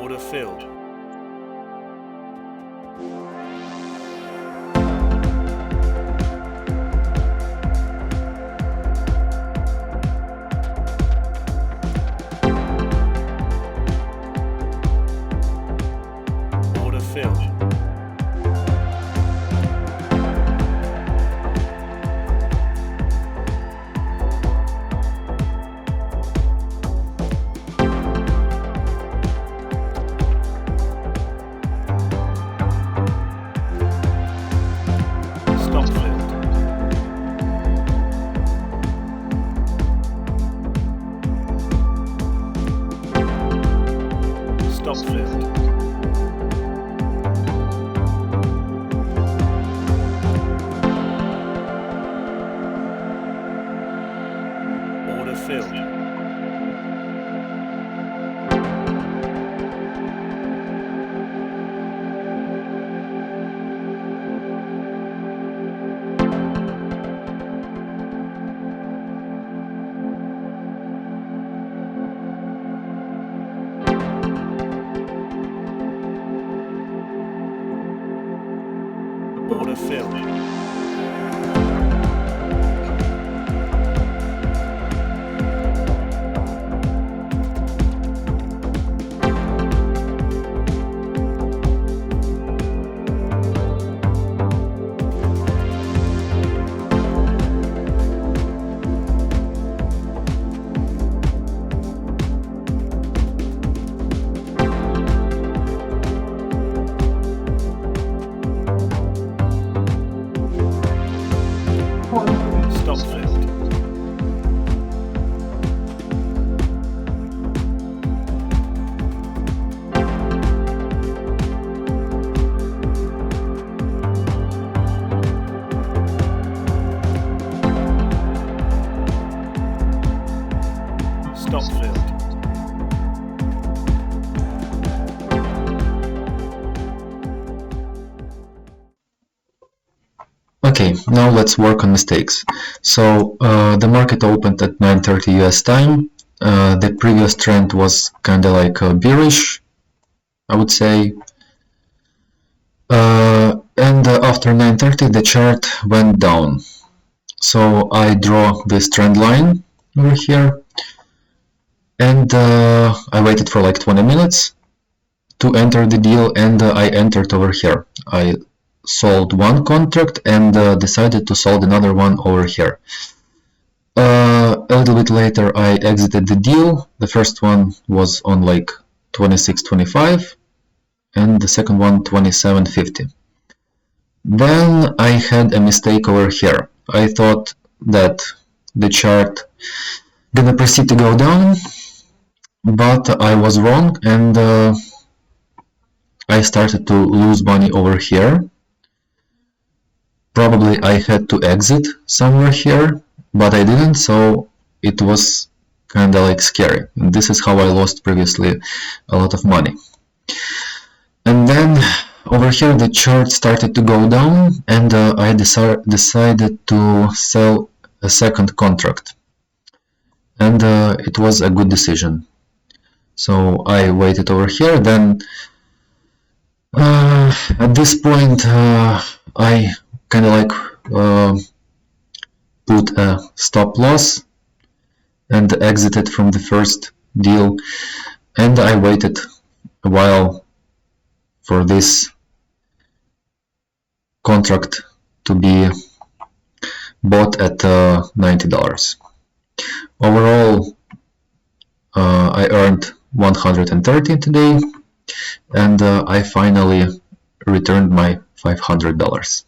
Order filled. Order filled. Stop filled. Stop filled. Order filled. Order filled. Stop filled. Stop filled. Okay, now let's work on mistakes. So the market opened at 9:30 US time. The previous trend was kind of like bearish, I would say. And after 9:30 the chart went down. So I draw this trend line over here, and I waited for like 20 minutes to enter the deal, and I entered over here. I sold one contract and decided to sold another one over here. A little bit later I exited the deal. The first one was on like 26.25 and the second one 27.50. Then I had a mistake over here. I thought that the chart gonna proceed to go down, but I was wrong, and I started to lose money over here. Probably I had to exit somewhere here, but I didn't, so it was kind of like scary. And this is how I lost previously a lot of money. And then over here the chart started to go down, and I decided to sell a second contract. And it was a good decision. So I waited over here. Then at this point I kind of like put a stop loss and exited from the first deal, and I waited a while for this contract to be bought at $90. Overall I earned 130 today, and I finally returned my $500.